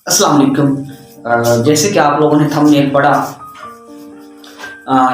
अस्सलाम वालेकुम। जैसे कि आप लोगों ने थंबनेल पढ़ा,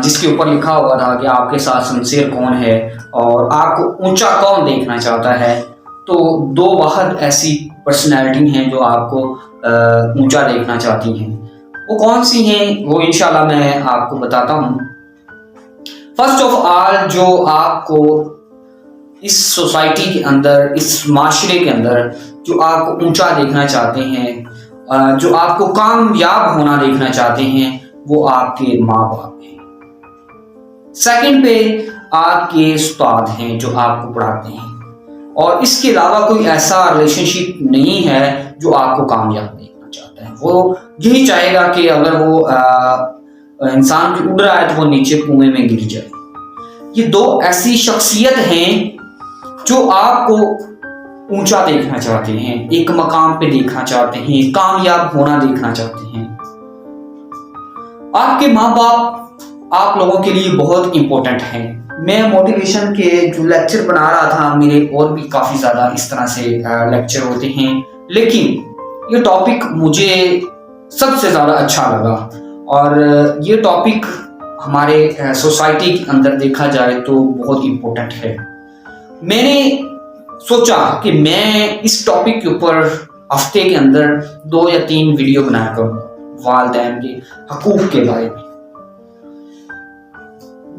जिसके ऊपर लिखा हुआ था कि आपके साथ शमशेर कौन है और आपको ऊंचा कौन देखना चाहता है, तो दो वाहद ऐसी पर्सनैलिटी हैं जो आपको ऊंचा देखना चाहती हैं। वो कौन सी हैं वो इंशाल्लाह मैं आपको बताता हूँ। फर्स्ट ऑफ ऑल, जो आपको इस सोसाइटी के अंदर, इस माशरे के अंदर जो आपको ऊंचा देखना चाहते हैं, जो आपको कामयाब होना देखना चाहते हैं, वो आपके माँ बाप हैं। सेकंड पे आपके उस्ताद हैं जो आपको पढ़ाते हैं, और इसके अलावा कोई ऐसा रिलेशनशिप नहीं है जो आपको कामयाब देखना चाहता है। वो यही चाहेगा कि अगर वो इंसान भी उड़ रहा है तो वो नीचे कुएं में गिर जाए। ये दो ऐसी शख्सियत हैं जो आपको ऊंचा देखना चाहते हैं, एक मकाम पे देखना चाहते हैं, कामयाब होना देखना चाहते हैं। आपके माँ बाप आप लोगों के लिए बहुत इंपॉर्टेंट हैं। मैं मोटिवेशन के जो लेक्चर बना रहा था, मेरे और भी काफी ज्यादा इस तरह से लेक्चर होते हैं, लेकिन ये टॉपिक मुझे सबसे ज्यादा अच्छा लगा। और ये टॉपिक हमारे सोसाइटी के अंदर देखा जाए तो बहुत इंपॉर्टेंट है। मैंने सोचा कि मैं इस टॉपिक के ऊपर हफ्ते के अंदर 2 या 3 वीडियो बनाया करूँ वालिदैन के हकूक के बारे में।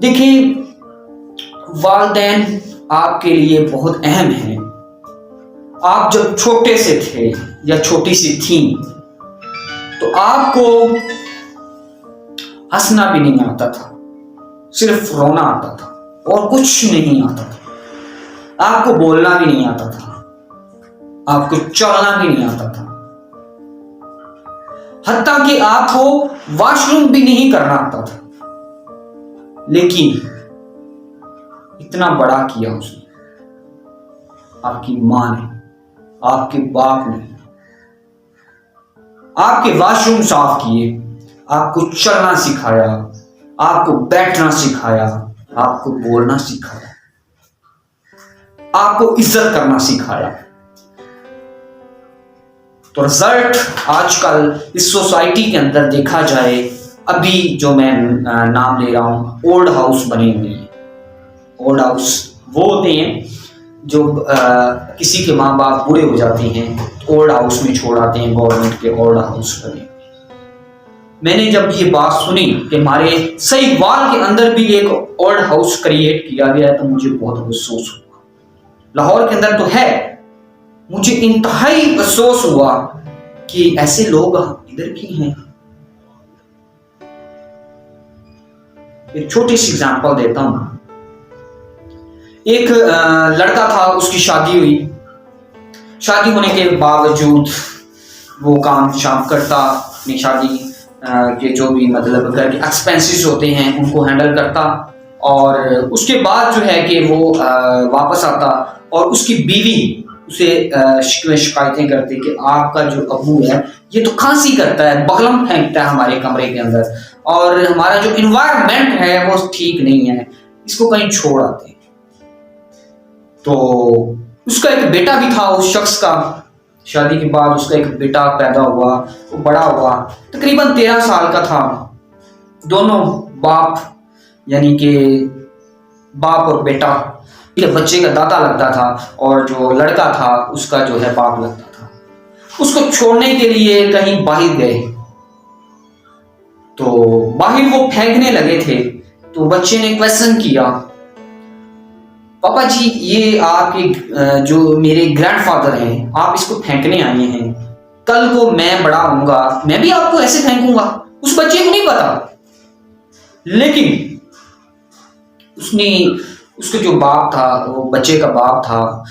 देखिए, वालिदैन आपके लिए बहुत अहम है। आप जब छोटे से थे या छोटी सी थी तो आपको हंसना भी नहीं आता था, सिर्फ रोना आता था और कुछ नहीं आता था। आपको बोलना भी नहीं आता था, आपको चलना भी नहीं आता था, हत्ता कि आपको वॉशरूम भी नहीं करना आता था। लेकिन इतना बड़ा किया उसने, आपकी मां ने, आपके बाप ने। आपके वॉशरूम साफ किए, आपको चलना सिखाया, आपको बैठना सिखाया, आपको बोलना सिखाया, आपको इज्जत करना सिखाया। तो रिजल्ट आजकल इस सोसाइटी के अंदर देखा जाए, अभी जो मैं नाम ले रहा हूं, ओल्ड हाउस बने हुए हैं। ओल्ड हाउस वो होते हैं जो किसी के माँ बाप बूढ़े हो जाते हैं, ओल्ड हाउस में छोड़ आते हैं, गवर्नमेंट के ओल्ड हाउस बने। मैंने जब ये बात सुनी कि हमारे सही वाल के अंदर भी एक ओल्ड हाउस क्रिएट किया गया है, तो मुझे बहुत अफसोस हुआ। लाहौर के अंदर तो है, मुझे इंतहाई अफसोस हुआ कि ऐसे लोग इधर की हैं। एक छोटी सी एग्जांपल देता हूं। एक लड़का था, उसकी शादी हुई। शादी होने के बावजूद वो काम शाम करता, अपनी शादी के जो भी मतलब घर के एक्सपेंसेस होते हैं उनको हैंडल करता, और उसके बाद जो है कि वो वापस आता और उसकी बीवी उसे शिकायतें करती कि आपका जो अबू है ये तो खांसी करता है, बगलम फेंकता है हमारे कमरे के अंदर, और हमारा जो इन्वायरमेंट है वो ठीक नहीं है, इसको कहीं छोड़ आते। तो उसका एक बेटा भी था उस शख्स का। शादी के बाद उसका एक बेटा पैदा हुआ, वो बड़ा हुआ, तकरीबन 13 साल का था। दोनों बाप यानी कि बाप और बेटा बच्चे का दादा लगता था, और जो लड़का था उसका जो है बाप लगता था। उसको छोड़ने के लिए कहीं बाहर गए, तो बाहर वो फेंकने लगे थे। तो बच्चे ने क्वेश्चन किया, पापा जी ये आपके जो मेरे ग्रैंडफादर हैं, आप इसको फेंकने आए हैं, कल को मैं बड़ा होऊंगा मैं भी आपको ऐसे फेंकूंगा। उस बच्चे को नहीं पता, लेकिन उसके जो बाप था, वो बच्चे का बाप था,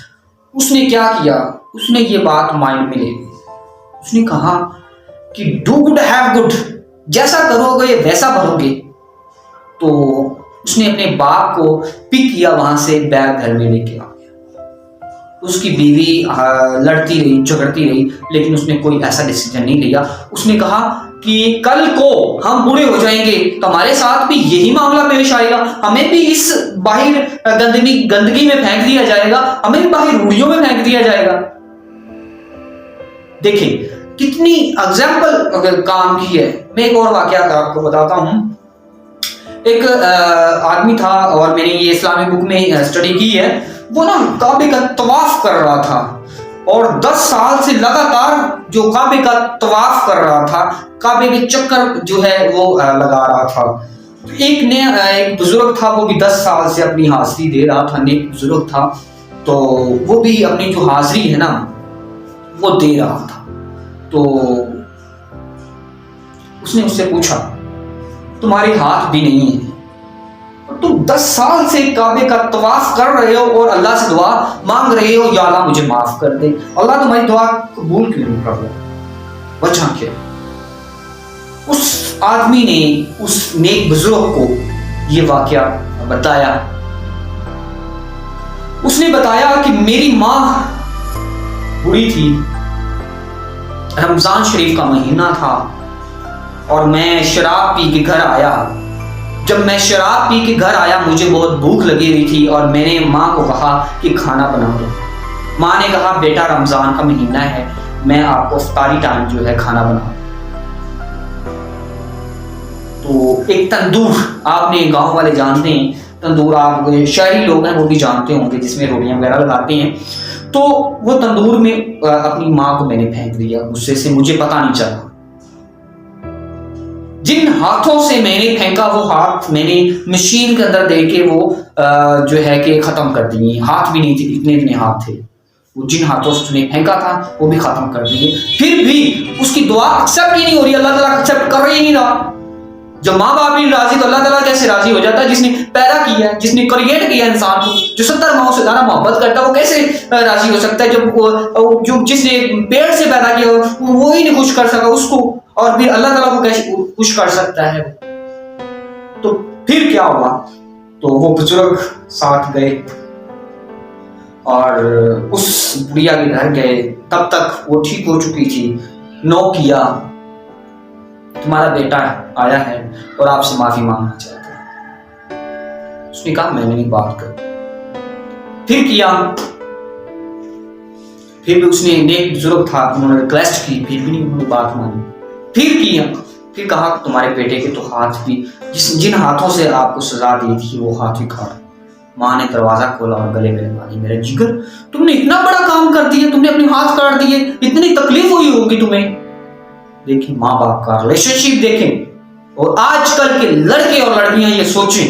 उसने क्या किया, उसने ये बात माइंड में ले ली। उसने कहा कि डू गुड हैव गुड, जैसा करोगे वैसा भरोगे। तो उसने अपने बाप को पिक किया, वहां से बैग घर में लेके आ गया। उसकी बीवी लड़ती रही, झगड़ती रही, लेकिन उसने कोई ऐसा डिसीजन नहीं लिया। उसने कहा कि कल को हम बूढ़े हो जाएंगे तो हमारे साथ भी यही मामला पेश आएगा, हमें भी इस बाहर गंदगी में फेंक दिया जाएगा, हमें भी बाहर रूढ़ियों में फेंक दिया जाएगा। देखिए, कितनी एग्जाम्पल काम की है। मैं एक और वाकया आपको बताता हूँ। एक आदमी था और मैंने ये इस्लामिक बुक में स्टडी की है। वो ना काबे का तवाफ कर रहा था और 10 साल से लगातार जो काबे का तवाफ कर रहा था, काबे के चक्कर जो है वो लगा रहा था। एक बुजुर्ग था, वो भी 10 साल से अपनी हाजिरी दे रहा था, नेक बुजुर्ग था, तो वो भी अपनी जो हाजिरी है ना वो दे रहा था। तो उसने उससे पूछा, तुम्हारे हाथ भी नहीं है, तुम 10 साल से काबे का तवाफ कर रहे हो और अल्लाह से दुआ मांग रहे हो, या अल्लाह मुझे माफ कर दे, अल्लाह तुम्हारी दुआ कबूल क्यों नहीं कर रहा? वजह क्या? उस आदमी ने उस नेक बुजुर्ग को ये वाकया बताया। उसने बताया कि मेरी माँ बुरी थी, रमजान शरीफ का महीना था और मैं शराब पी के घर आया। जब मैं शराब पी के घर आया मुझे बहुत भूख लगी हुई थी और मैंने माँ को कहा कि खाना बना दो। माँ ने कहा बेटा रमजान का महीना है, मैं आपको इफ्तारी टाइम जो है खाना बना। तो एक तंदूर, आपने गांव वाले जानते हैं तंदूर, आप शहरी लोग हैं वो भी जानते होंगे, जिसमें रोटियां वगैरह लगाते हैं। तो वो तंदूर में अपनी माँ को मैंने फेंक दिया गुस्से से, मुझे पता नहीं चला। जिन हाथों से मैंने फेंका वो हाथ मैंने मशीन के अंदर दे के वो जो है कि खत्म कर दिए। हाथ भी नहीं थे, इतने इतने हाथ थे, वो जिन हाथों से उसने फेंका था वो भी खत्म कर दिए। फिर भी उसकी दुआ एक्सेप्ट ही नहीं हो रही, अल्लाह ताला एक्सेप्ट कर ही नहीं रहा। जब माँ बाप ही राजी तो अल्लाह ताला कैसे राजी हो जाता है? जिसने पैदा किया है, जिसने क्रिएट किया इंसान को, जो 70 माओ से ज्यादा मोहब्बत करता है, वो कैसे राजी हो सकता है? जब जो जिसने पेड़ से पैदा किया वो ही नहीं खुश कर सका उसको, और फिर अल्लाह ताला को कैसे खुश कर सकता है? तो फिर क्या हुआ? तो वो बुजुर्ग साथ गए और उस बुढ़िया के घर गए। तब तक वो ठीक हो चुकी थी। नो किया, तुम्हारा बेटा आया है और आपसे माफी मांगना चाहता है। उसने कहा मैंने नहीं बात कर। फिर किया, फिर भी उसने, नेक बुजुर्ग था, उन्होंने रिक्वेस्ट की, फिर भी नहीं उन्होंने बात मानी। फिर किया, फिर कहा तुम्हारे बेटे के तो हाथ भी, जिन हाथों से आपको सजा दी थी वो हाथ ही खाड़। माँ ने दरवाजा खोला और गले में लगा ली, मेरे जिगर तुमने इतना बड़ा काम कर दिया, तुमने अपने हाथ काट दिए, इतनी तकलीफ हुई होगी तुम्हें। देखिए माँ बाप का रिलेशनशिप देखें, और आजकल के लड़के और लड़कियां ये सोचें,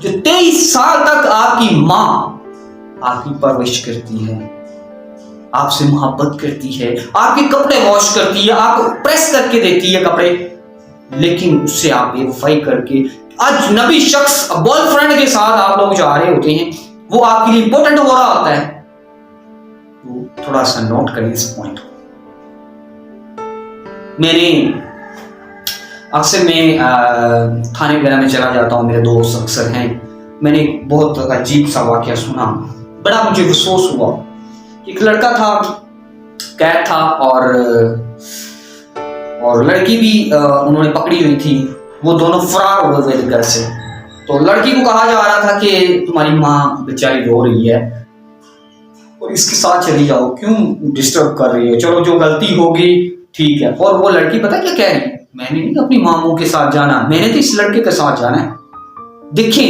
जो 23 साल तक आपकी माँ आपकी परवरिश करती है, आपसे मोहब्बत करती है, आपके कपड़े वॉश करती है, आपको प्रेस करके देती है कपड़े, लेकिन उससे आप बेवफाई करके अजनबी शख्स बॉयफ्रेंड के साथ आप लोग जा रहे होते हैं, वो आपके लिए इंपॉर्टेंट हो रहा होता है। तो थोड़ा सा नोट करिए इस पॉइंट को। मैंने अक्सर मैं थाने वगैरह में चला जाता हूँ, मेरे दोस्त अक्सर हैं। मैंने बहुत अजीब सा वाकया सुना, बड़ा मुझे अफसोस हुआ। एक लड़का था, कैद था, और लड़की भी उन्होंने पकड़ी हुई थी। वो दोनों फरार हो गए थे घर से। तो लड़की को कहा जा रहा था कि तुम्हारी माँ बेचारी रो रही है और इसके साथ चली जाओ, क्यों डिस्टर्ब कर रही है, चलो जो गलती होगी ठीक है। और वो लड़की पता क्या कह रही, मैंने नहीं अपनी मामू के साथ जाना, मैंने तो इस लड़के के साथ जाना है। देखें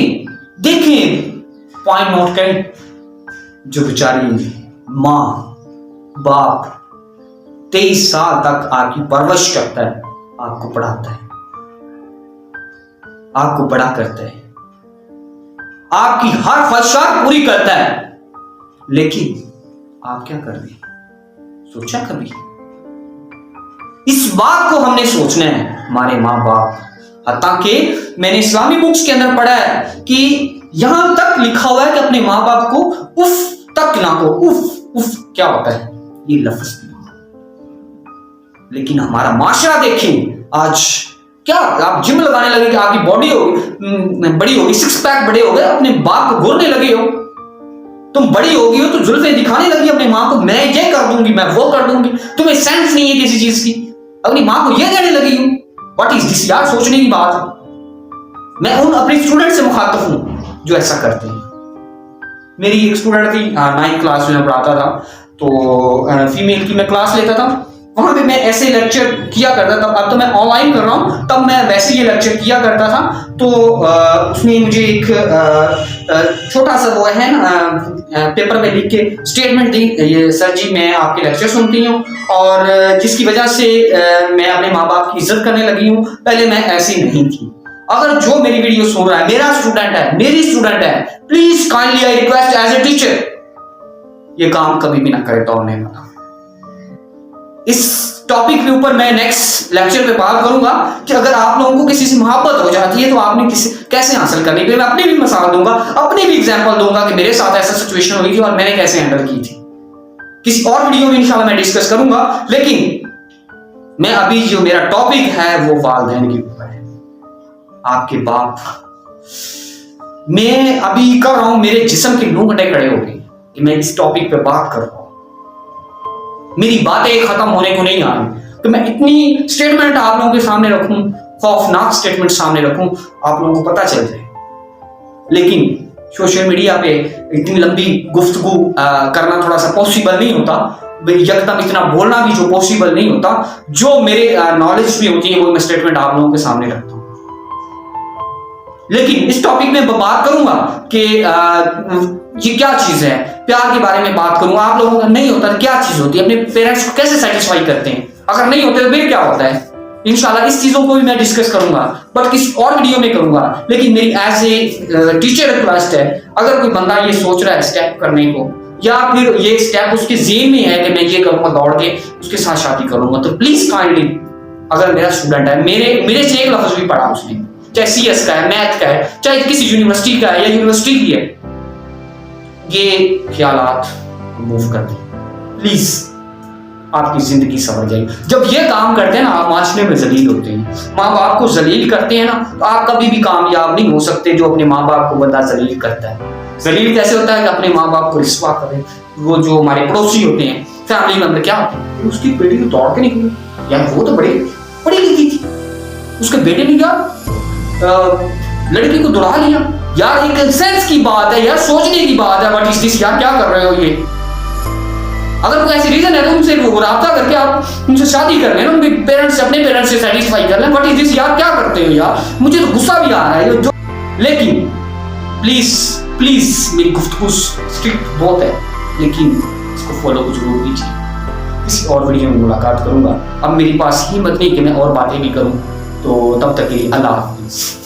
पॉइंट नोट करें, जो बेचारी माँ बाप 23 साल तक आपकी परवरिश करता है, आपको पढ़ाता है, आपको बड़ा करता है, आपकी हर ख्वाहिशात पूरी करता है, लेकिन आप क्या कर रहे हैं? सोचा कभी? इस बात को हमने सोचना है, हमारे माँ बाप। हालांकि मैंने इस्लामी बुक्स के अंदर पढ़ा है कि यहां तक लिखा हुआ है कि अपने माँ बाप को उफ तक ना को। उफ क्या होता है ये लफ्ज? लेकिन हमारा माशरा देखें आज, क्या आप जिम लगाने लगे कि आपकी बॉडी बड़ी होगी, 6 पैक बड़े हो गए, अपने बाप को घूरने लगे हो। तुम बड़ी होगी हो तो जुल्फे दिखाने लगी अपनी माँ को, मैं ये कर दूंगी, मैं वो कर दूंगी। तुम्हें सेंस नहीं है किसी चीज की, अपनी माँ को ये कहने लगी हूं। व्हाट इज दिस यार, सोचने की बात है। मैं उन अपने स्टूडेंट से मुखातब हूं जो ऐसा करते हैं। मेरी एक स्टूडेंट थी, 9th क्लास में पढ़ाता था, तो फीमेल की मैं क्लास लेता था। वहां पे मैं ऐसे लेक्चर किया करता था। अब तो मैं ऑनलाइन कर रहा हूँ, तब मैं वैसे ये लेक्चर किया करता था। तो उसने मुझे एक छोटा सा वो है ना पेपर में लिख के स्टेटमेंट दी, ये सर जी मैं आपके लेक्चर सुनती हूँ और जिसकी वजह से मैं अपने माँ बाप की इज्जत करने लगी हूँ, पहले मैं ऐसी नहीं थी। अगर जो मेरी वीडियो सुन रहा है, मेरा स्टूडेंट है, मेरी स्टूडेंट है, please kindly I request as a teacher, ये काम कभी भी ना करे दौड़ने वाला। इस टॉपिक के ऊपर मैं नेक्स्ट लेक्चर पे बात करूंगा कि अगर आप लोगों को किसी से मोहब्बत हो जाती है तो आपने कैसे हासिल करनी है। मैं अपनी भी मिसाल दूंगा, अपनी भी एग्जांपल दूंगा कि मेरे साथ ऐसा सिचुएशन हुई थी और मैंने कैसे हैंडल की थी। किसी और वीडियो में इंशाल्लाह मैं डिस्कस करूंगा, लेकिन मैं अभी जो मेरा टॉपिक है वो वालिदैन के ऊपर है, आपके बाप। मैं अभी कर रहा हूं, मेरे जिस्म के लूंगड़े खड़े हो गए कि मैं इस टॉपिक पे बात कर रहा हूं। मेरी बातें खत्म होने को नहीं आ रही, तो मैं इतनी स्टेटमेंट आप लोगों के सामने रखूं, खौफनाक स्टेटमेंट सामने रखूं, आप लोगों को पता चल जाए। लेकिन सोशल मीडिया पे इतनी लंबी गुफ्तगू करना थोड़ा सा पॉसिबल नहीं होता, एकदम इतना बोलना भी जो पॉसिबल नहीं होता। जो मेरे नॉलेज भी होती है वो मैं स्टेटमेंट आप लोगों के सामने रखता हूं। लेकिन इस टॉपिक में बात करूंगा कि ये क्या चीज है, प्यार के बारे में बात करूंगा। आप लोगों का नहीं होता क्या चीज होती है, अपने पेरेंट्स को कैसे सेटिस्फाई करते हैं, अगर नहीं होते तो फिर क्या होता है। इंशाल्लाह इस चीजों को भी मैं डिस्कस करूंगा, बट किसी और वीडियो में करूंगा। लेकिन मेरी एज ए टीचर रिक्वेस्ट है, अगर कोई बंदा ये सोच रहा है स्टेप करने को, या फिर ये स्टेप उसके ज़हन में है कि मैं ये करूंगा, दौड़ के उसके साथ शादी करूंगा, तो प्लीज काइंडली, अगर मेरा स्टूडेंट है, मेरे से एक लफ्ज भी पढ़ा उसने, चाहे CS का है, मैथ का है, चाहे किसी यूनिवर्सिटी का है या यूनिवर्सिटी की है, ये ख्यालात मूव कर दें प्लीज, आपकी जिंदगी सवर जाएगी। जब ये काम करते हैं ना, आप माशरे में जलील होते हैं, माँ बाप को जलील करते हैं ना, तो आप कभी भी कामयाब नहीं हो सकते। जो अपने माँ बाप को बंदा जलील करता है, जलील कैसे होता है कि अपने माँ बाप को रिस्वा करे। वो जो हमारे पड़ोसी होते हैं, फैमिली मेंबर, क्या होते हैं, उसकी बेटी तो दौड़ के निकली यार, वो तो बड़ी लिखी थी, उसके बेटे ने क्या लड़की को दौड़ा लिया यार। एक सेंस की बात है यार, सोचने की बात है, बट इस यार क्या कर रहे हो ये। अगर कोई ऐसी रीजन है तो उनसे राब्ता करके आप उनसे शादी कर लेना, उनके पेरेंट्स से, अपने पेरेंट्स से सेटिस्फाई कर लें। बट इस यार क्या करते हो यार, मुझे तो गुस्सा भी आ रहा है जो। लेकिन प्लीज मेरी गुफ्तगू स्ट्रिक्ट बहुत है, लेकिन इसको फॉलो जरूर कीजिए। किसी और वीडियो में मुलाकात करूंगा। अब मेरे पास हिम्मत नहीं कि मैं और बातें भी करूं, तो तब तक के लिए अल्लाह हाफिज़।